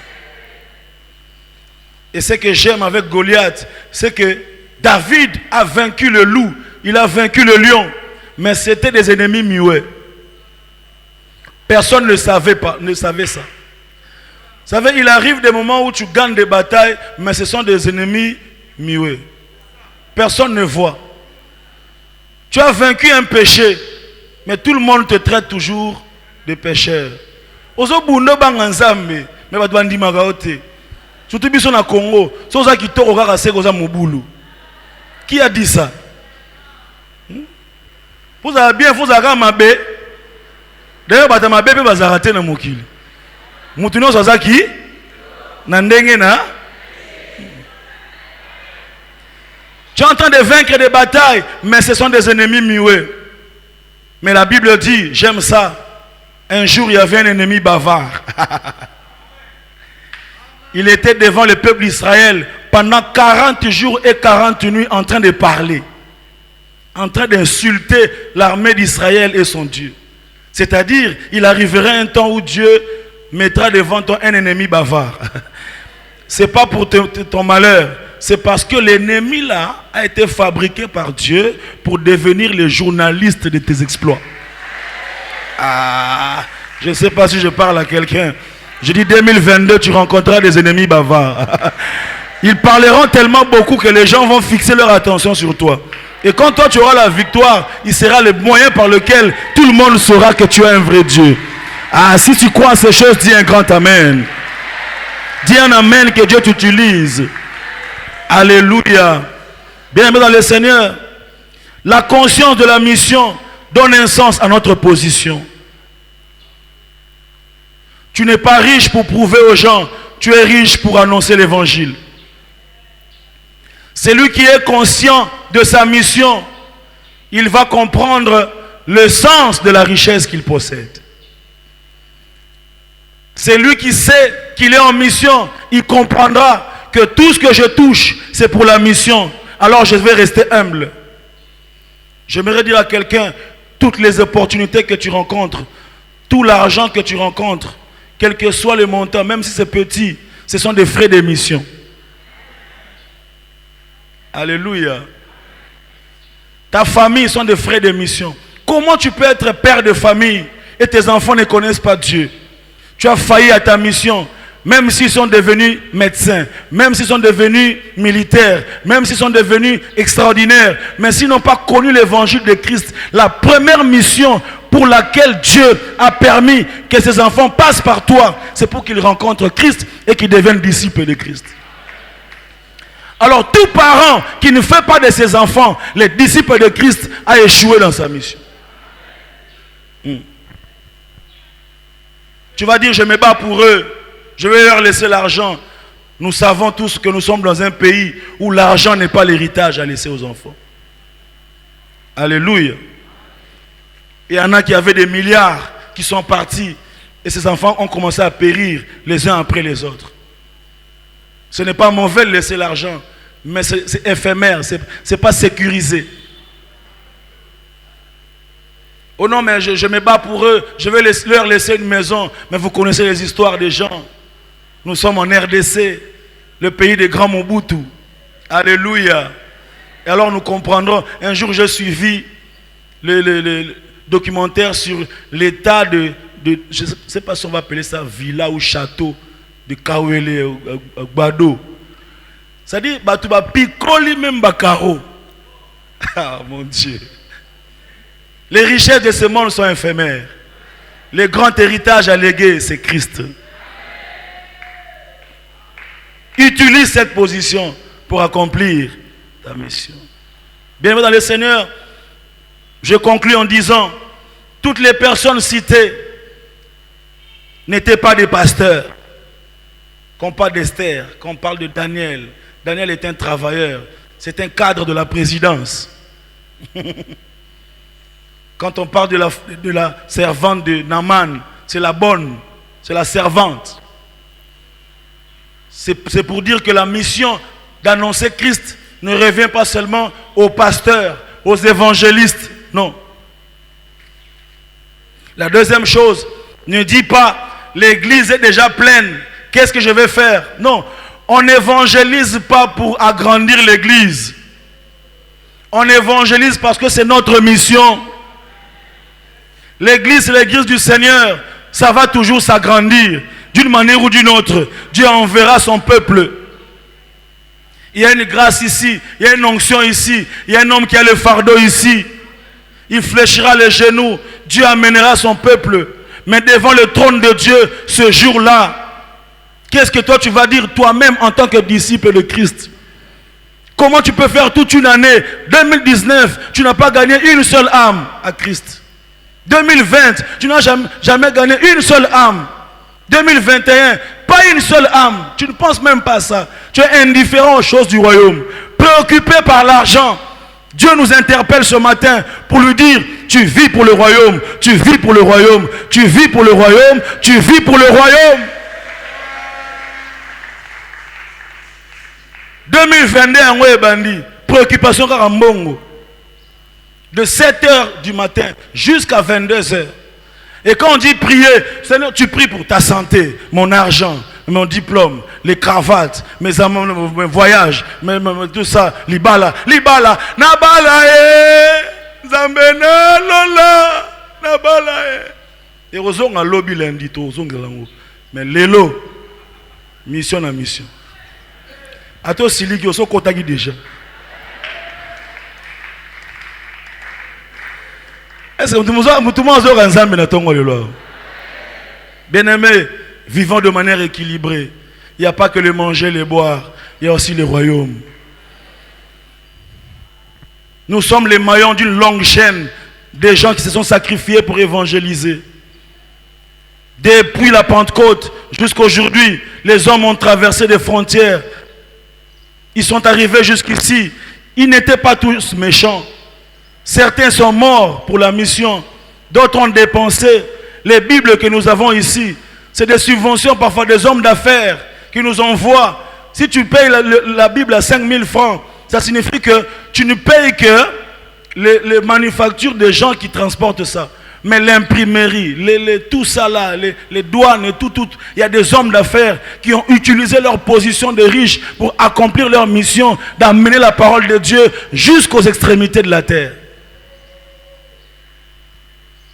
S2: Et ce que j'aime avec Goliath, c'est que David a vaincu le loup. Il a vaincu le lion, mais c'était des ennemis muets. Personne ne savait ça. Vous savez, il arrive des moments où tu gagnes des batailles, mais ce sont des ennemis muets. Personne ne voit. Tu as vaincu un péché, mais tout le monde te traite toujours de pécheur. Surtout biso na Congo, qui a dit ça? Vous avez bien, vous avez mabé. D'ailleurs, vous avez mabé, vous avez raté na mokili. Moutuno sazaki, nandenge na. Tu es en train de vaincre des batailles, mais ce sont des ennemis muets. Mais la Bible dit, j'aime ça. Un jour, il y avait un ennemi bavard. Il était devant le peuple d'Israël pendant 40 jours et 40 nuits en train de parler. En train d'insulter l'armée d'Israël et son Dieu. C'est-à-dire, il arriverait un temps où Dieu mettra devant toi un ennemi bavard. Ce n'est pas pour ton malheur. C'est parce que l'ennemi là a été fabriqué par Dieu pour devenir le journaliste de tes exploits. Je ne sais pas si je parle à quelqu'un. Je dis 2022, tu rencontreras des ennemis bavards. Ils parleront tellement beaucoup que les gens vont fixer leur attention sur toi. Et quand toi tu auras la victoire, il sera le moyen par lequel tout le monde saura que tu es un vrai Dieu. Si tu crois à ces choses, dis un grand amen. Dis un amen que Dieu t'utilise. Alléluia. Bien-aimé dans le Seigneur, la conscience de la mission donne un sens à notre position. Tu n'es pas riche pour prouver aux gens, tu es riche pour annoncer l'évangile. Celui qui est conscient de sa mission, il va comprendre le sens de la richesse qu'il possède. Celui qui sait qu'il est en mission, il comprendra que tout ce que je touche, c'est pour la mission. Alors je vais rester humble. J'aimerais dire à quelqu'un, toutes les opportunités que tu rencontres, Tout l'argent que tu rencontres, quel que soit le montant, même si c'est petit, ce sont des frais d'émission. Alléluia. Ta famille sont des frais d'émission. Comment tu peux être père de famille et tes enfants ne connaissent pas Dieu? Tu as failli à ta mission. Même s'ils sont devenus médecins, même s'ils sont devenus militaires, même s'ils sont devenus extraordinaires, mais s'ils n'ont pas connu l'évangile de Christ, la première mission pour laquelle Dieu a permis que ses enfants passent par toi, c'est pour qu'ils rencontrent Christ et qu'ils deviennent disciples de Christ. Alors tout parent qui ne fait pas de ses enfants les disciples de Christ a échoué dans sa mission. Tu vas dire, je me bats pour eux. Je vais leur laisser l'argent. Nous savons tous que nous sommes dans un pays où l'argent n'est pas l'héritage à laisser aux enfants. Alléluia. Il y en a qui avaient des milliards qui sont partis et ces enfants ont commencé à périr les uns après les autres. Ce n'est pas mauvais de laisser l'argent, mais c'est éphémère, c'est pas sécurisé. Oh non, mais je me bats pour eux, je vais leur laisser une maison. Mais vous connaissez les histoires des gens. Nous sommes en RDC, le pays des grands Mobutu. Alléluia. Et alors nous comprendrons. Un jour j'ai suivi le documentaire sur l'état de je ne sais pas si on va appeler ça villa ou château de Kawele, Gbado. C'est-à-dire, tu vas picoler même Bakaro. Ah mon Dieu. Les richesses de ce monde sont éphémères. Le grand héritage à léguer, c'est Christ. Utilise cette position pour accomplir ta mission. Bienvenue dans le Seigneur. Je conclus en disant, toutes les personnes citées n'étaient pas des pasteurs. Quand on parle d'Esther, quand on parle de Daniel, Daniel est un travailleur. C'est un cadre de la présidence. Quand on parle de la servante de Naaman, c'est la bonne, c'est la servante. C'est pour dire que la mission d'annoncer Christ ne revient pas seulement aux pasteurs, aux évangélistes, non. La deuxième chose, ne dis pas, l'église est déjà pleine, qu'est-ce que je vais faire? Non, on n'évangélise pas pour agrandir l'église. On évangélise parce que c'est notre mission. L'église, c'est l'église du Seigneur. Ça va toujours s'agrandir. D'une manière ou d'une autre. Dieu enverra son peuple. Il y a une grâce ici. Il y a une onction ici. Il y a un homme qui a le fardeau ici. Il fléchira les genoux. Dieu amènera son peuple. Mais devant le trône de Dieu, ce jour-là, qu'est-ce que toi tu vas dire toi-même en tant que disciple de Christ? Comment tu peux faire toute une année, 2019, tu n'as pas gagné une seule âme à Christ? 2020, tu n'as jamais gagné une seule âme. 2021, pas une seule âme. Tu ne penses même pas à ça. Tu es indifférent aux choses du royaume. Préoccupé par l'argent. Dieu nous interpelle ce matin pour lui dire, tu vis pour le royaume, tu vis pour le royaume, tu vis pour le royaume, tu vis pour le royaume. 2021, ouais, bandi. Préoccupation car mbongo. De 7h du matin jusqu'à 22h. Et quand on dit prier, Seigneur, tu pries pour ta santé, mon argent, mon diplôme, les cravates, mes voyages, tout ça, libala, nabala zambena lola, nabala et ozong a lobby lundi to ozong lango. Mais lelo mission na mission. Ato siliki oso kotaki déjà. Est-ce que tout le monde bien-aimé, vivons de manière équilibrée. Il n'y a pas que le manger, le boire, il y a aussi le royaume. Nous sommes les maillons d'une longue chaîne des gens qui se sont sacrifiés pour évangéliser. Depuis la Pentecôte jusqu'à aujourd'hui, les hommes ont traversé des frontières. Ils sont arrivés jusqu'ici. Ils n'étaient pas tous méchants. Certains sont morts pour la mission. D'autres ont dépensé. Les Bibles que nous avons ici, c'est des subventions, parfois des hommes d'affaires qui nous envoient. Si tu payes la Bible à 5 000 francs, ça signifie que tu ne payes que les manufactures des gens qui transportent ça. Mais l'imprimerie, tout ça là, les douanes et tout, il y a des hommes d'affaires qui ont utilisé leur position de riches pour accomplir leur mission d'amener la parole de Dieu jusqu'aux extrémités de la terre.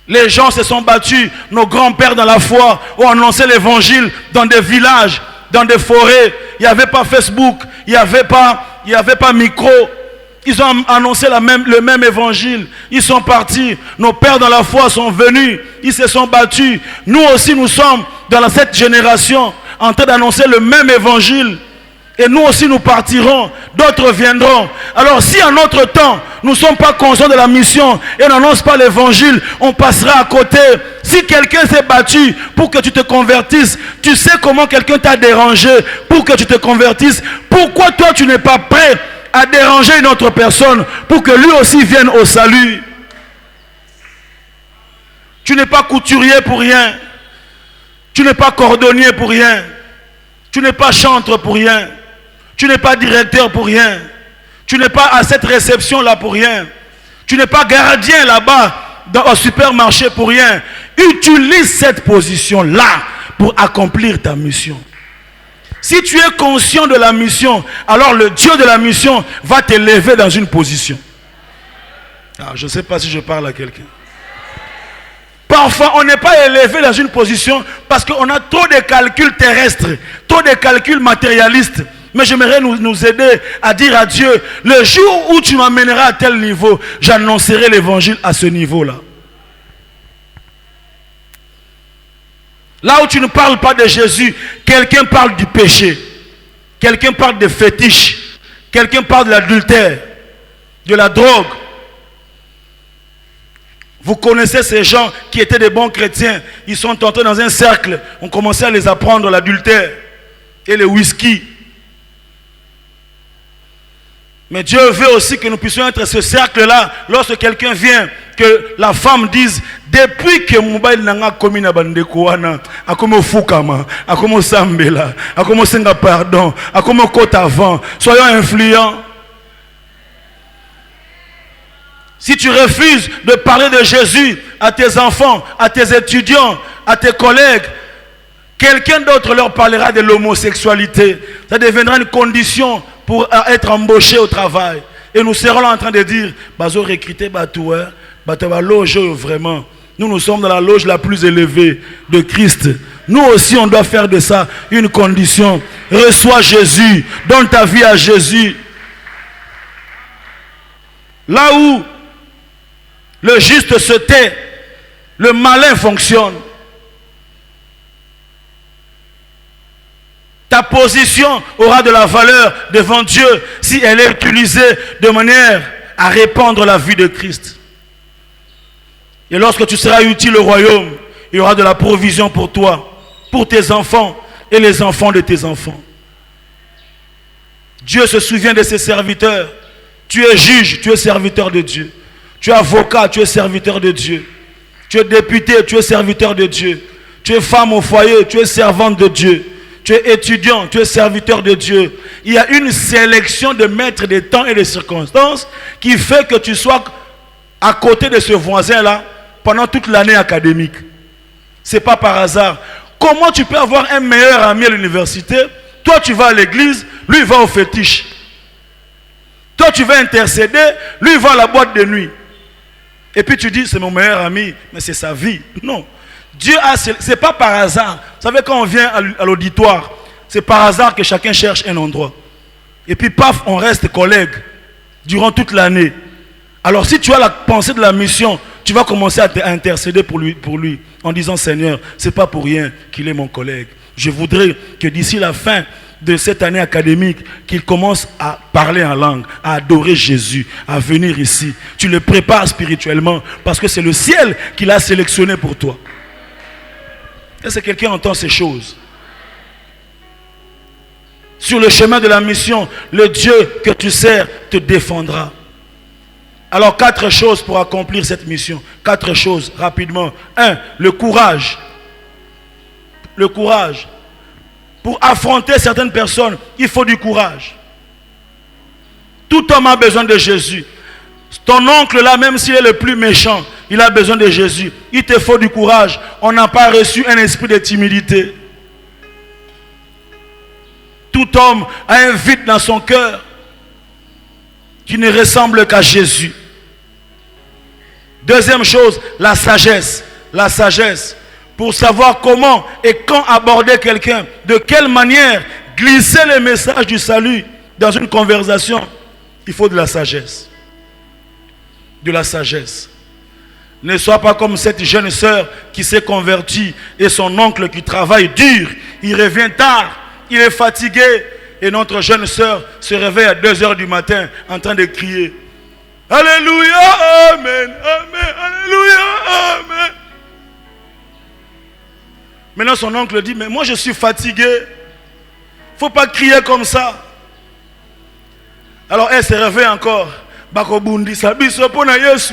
S2: Les gens se sont battus, nos grands-pères dans la foi ont annoncé l'évangile dans des villages, dans des forêts. Il n'y avait pas Facebook, il n'y avait pas micro. Ils ont annoncé le même évangile. Ils sont partis. Nos pères dans la foi sont venus. Ils se sont battus. Nous aussi, nous sommes dans cette génération en train d'annoncer le même évangile. Et nous aussi, nous partirons. D'autres viendront. Alors, si en notre temps, nous ne sommes pas conscients de la mission et n'annonce pas l'évangile, on passera à côté. Si quelqu'un s'est battu pour que tu te convertisses, tu sais comment quelqu'un t'a dérangé pour que tu te convertisses. Pourquoi toi, tu n'es pas prêt à déranger une autre personne pour que lui aussi vienne au salut? Tu n'es pas couturier pour rien. Tu n'es pas cordonnier pour rien. Tu n'es pas chantre pour rien. Tu n'es pas directeur pour rien. Tu n'es pas à cette réception-là pour rien. Tu n'es pas gardien là-bas dans un supermarché pour rien. Utilise cette position-là pour accomplir ta mission. Si tu es conscient de la mission, alors le Dieu de la mission va t'élever dans une position. Je ne sais pas si je parle à quelqu'un. Parfois, on n'est pas élevé dans une position parce qu'on a trop de calculs terrestres, trop de calculs matérialistes. Mais j'aimerais nous aider à dire à Dieu, le jour où tu m'amèneras à tel niveau, j'annoncerai l'évangile à ce niveau-là. Là où tu ne parles pas de Jésus, quelqu'un parle du péché. Quelqu'un parle de fétiche. Quelqu'un parle de l'adultère, de la drogue. Vous connaissez ces gens qui étaient des bons chrétiens. Ils sont entrés dans un cercle. On commençait à les apprendre l'adultère et le whisky. Mais Dieu veut aussi que nous puissions être ce cercle-là. Lorsque quelqu'un vient, que la femme dise, depuis que mobile n'a commis na bandekouana, a comme fukama, a comme sambela, a comme senga pardon, a comme côte avant, soyons influents. Si tu refuses de parler de Jésus à tes enfants, à tes étudiants, à tes collègues, quelqu'un d'autre leur parlera de l'homosexualité. Ça deviendra une condition pour être embauché au travail. Et nous serons là en train de dire, bazo recruter batoueur, batoueur loge vraiment. Nous sommes dans la loge la plus élevée de Christ. Nous aussi, on doit faire de ça une condition. Reçois Jésus, donne ta vie à Jésus. Là où le juste se tait, le malin fonctionne. Ta position aura de la valeur devant Dieu si elle est utilisée de manière à répandre la vie de Christ. Et lorsque tu seras utile au royaume, il y aura de la provision pour toi, pour tes enfants et les enfants de tes enfants. Dieu se souvient de ses serviteurs. Tu es juge, tu es serviteur de Dieu. Tu es avocat, tu es serviteur de Dieu. Tu es député, tu es serviteur de Dieu. Tu es femme au foyer, tu es servante de Dieu. Tu es étudiant, tu es serviteur de Dieu. Il y a une sélection de maîtres des temps et des circonstances qui fait que tu sois à côté de ce voisin-là pendant toute l'année académique. Ce n'est pas par hasard. Comment tu peux avoir un meilleur ami à l'université? Toi, tu vas à l'église, lui, il va au fétiche. Toi, tu vas intercéder, lui, il va à la boîte de nuit. Et puis tu dis, c'est mon meilleur ami, mais c'est sa vie. Non. Dieu a, c'est pas par hasard. Vous savez, quand on vient à l'auditoire, c'est par hasard que chacun cherche un endroit. Et puis paf, on reste collègues durant toute l'année. Alors si tu as la pensée de la mission, tu vas commencer à intercéder pour lui en disant, Seigneur, c'est pas pour rien qu'il est mon collègue. Je voudrais que d'ici la fin de cette année académique, qu'il commence à parler en langue, à adorer Jésus, à venir ici. Tu le prépares spirituellement parce que c'est le ciel qui l'a sélectionné pour toi. Est-ce que quelqu'un entend ces choses? Sur le chemin de la mission, le Dieu que tu sers te défendra. Alors 4 choses pour accomplir cette mission. 4 choses rapidement. 1. Le courage. Le courage. Pour affronter certaines personnes, il faut du courage. Tout homme a besoin de Jésus. Ton oncle là, même s'il est le plus méchant, il a besoin de Jésus. Il te faut du courage. On n'a pas reçu un esprit de timidité. Tout homme a un vide dans son cœur qui ne ressemble qu'à Jésus. Deuxième chose, la sagesse. La sagesse. Pour savoir comment et quand aborder quelqu'un, de quelle manière glisser le message du salut dans une conversation, il faut de la sagesse. De la sagesse. Ne sois pas comme cette jeune sœur qui s'est convertie et son oncle qui travaille dur. Il revient tard, il est fatigué et notre jeune sœur se réveille à 2 h du matin en train de crier. Alléluia, Amen, Amen, Alléluia, Amen. Maintenant son oncle dit, mais moi je suis fatigué. Il ne faut pas crier comme ça. Alors elle se réveille encore. Bakobundi sabiso pona Yesu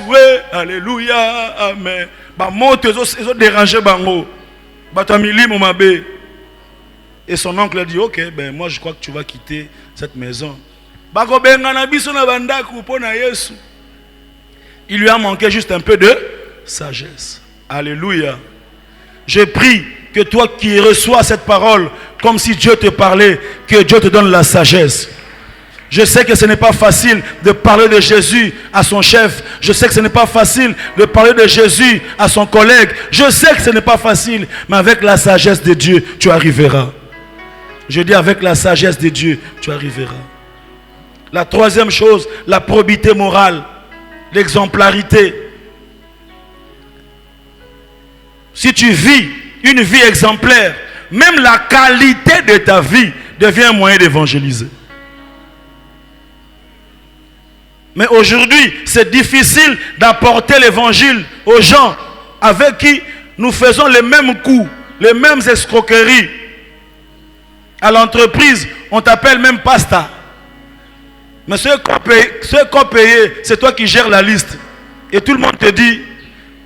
S2: alléluia amen. Ba moto ezo déranger bango. Batamili momabe. Et son oncle dit OK, ben moi je crois que tu vas quitter cette maison. Bakobenga na biso na bandaku pona Yesu. Il lui a manqué juste un peu de sagesse. Alléluia. Je prie que toi qui reçois cette parole comme si Dieu te parlait, que Dieu te donne la sagesse. Je sais que ce n'est pas facile de parler de Jésus à son chef. Je sais que ce n'est pas facile de parler de Jésus à son collègue. Je sais que ce n'est pas facile, mais avec la sagesse de Dieu, tu arriveras. Je dis avec la sagesse de Dieu, tu arriveras. La troisième chose, la probité morale, l'exemplarité. Si tu vis une vie exemplaire, même la qualité de ta vie devient un moyen d'évangéliser. Mais aujourd'hui, c'est difficile d'apporter l'évangile aux gens avec qui nous faisons les mêmes coups, les mêmes escroqueries. À l'entreprise, on t'appelle même pasta. Mais ceux qu'on paye, c'est toi qui gères la liste. Et tout le monde te dit,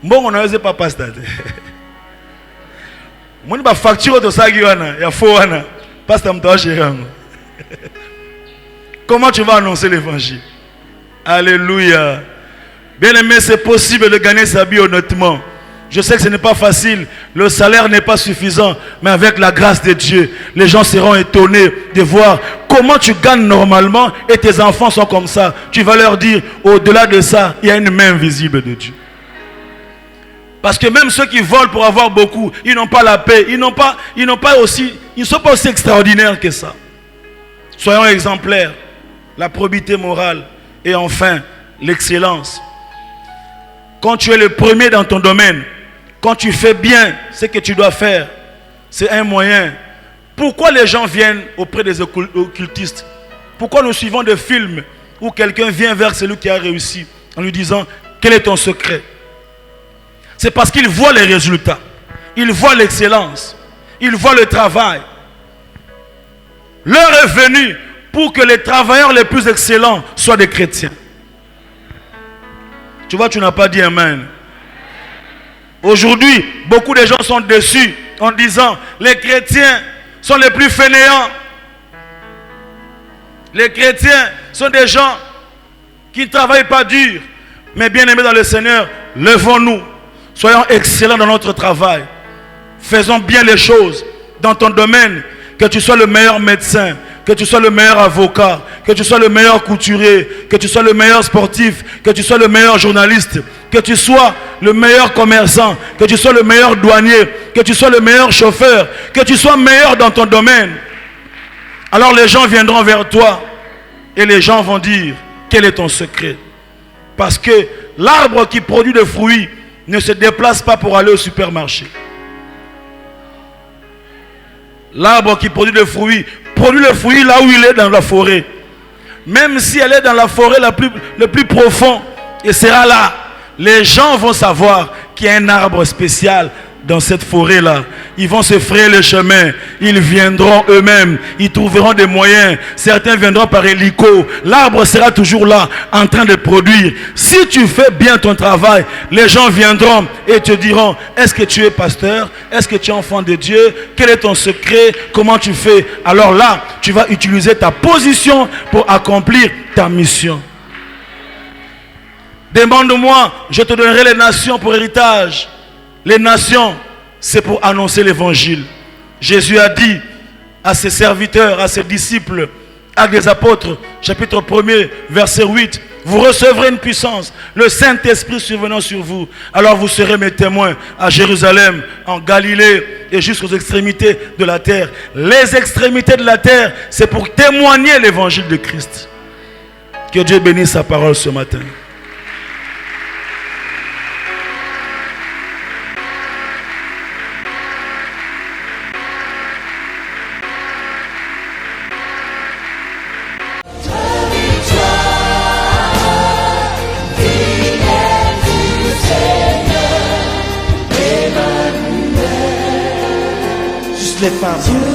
S2: bon, on n'a pas pasta. Moi, je facture de ça, il y a faux. Pasta, comment tu vas annoncer l'évangile? Alléluia. Bien aimé, c'est possible de gagner sa vie honnêtement. Je sais que ce n'est pas facile. Le salaire n'est pas suffisant. Mais avec la grâce de Dieu, les gens seront étonnés de voir comment tu gagnes normalement et tes enfants sont comme ça. Tu vas leur dire, au-delà de ça, il y a une main invisible de Dieu. Parce que même ceux qui volent pour avoir beaucoup, ils n'ont pas la paix. Ils ne sont pas aussi extraordinaires que ça. Soyons exemplaires. La probité morale. Et enfin, l'excellence. Quand tu es le premier dans ton domaine, quand tu fais bien ce que tu dois faire, c'est un moyen. Pourquoi les gens viennent auprès des occultistes? Pourquoi nous suivons des films où quelqu'un vient vers celui qui a réussi en lui disant, quel est ton secret? C'est parce qu'ils voient les résultats. Ils voient l'excellence. Ils voient le travail. L'heure est venue pour que les travailleurs les plus excellents soient des chrétiens. Tu vois, tu n'as pas dit amen. Aujourd'hui, beaucoup de gens sont déçus en disant les chrétiens sont les plus fainéants. Les chrétiens sont des gens qui ne travaillent pas dur. Mais bien aimés dans le Seigneur, levons-nous. Soyons excellents dans notre travail. Faisons bien les choses dans ton domaine. Que tu sois le meilleur médecin, que tu sois le meilleur avocat, que tu sois le meilleur couturier, que tu sois le meilleur sportif, que tu sois le meilleur journaliste, que tu sois le meilleur commerçant, que tu sois le meilleur douanier, que tu sois le meilleur chauffeur, que tu sois meilleur dans ton domaine. Alors les gens viendront vers toi et les gens vont dire, quel est ton secret? Parce que l'arbre qui produit des fruits ne se déplace pas pour aller au supermarché. L'arbre qui produit des fruits le fruit là où il est dans la forêt. Même si elle est dans la forêt le plus profond, et sera là, les gens vont savoir qu'il y a un arbre spécial dans cette forêt là. Ils vont se frayer le chemin. Ils viendront eux-mêmes. Ils trouveront des moyens. Certains viendront par hélico. L'arbre sera toujours là en train de produire. Si tu fais bien ton travail, les gens viendront et te diront, est-ce que tu es pasteur? Est-ce que tu es enfant de Dieu? Quel est ton secret? Comment tu fais? Alors là, tu vas utiliser ta position pour accomplir ta mission. Demande-moi, je te donnerai les nations pour héritage. Les nations, c'est pour annoncer l'évangile. Jésus a dit à ses serviteurs, à ses disciples, Actes des Apôtres, chapitre 1er, verset 8, vous recevrez une puissance, le Saint-Esprit survenant sur vous. Alors vous serez mes témoins à Jérusalem, en Galilée et jusqu'aux extrémités de la terre. Les extrémités de la terre, c'est pour témoigner l'évangile de Christ. Que Dieu bénisse sa parole ce matin.
S1: Les femmes.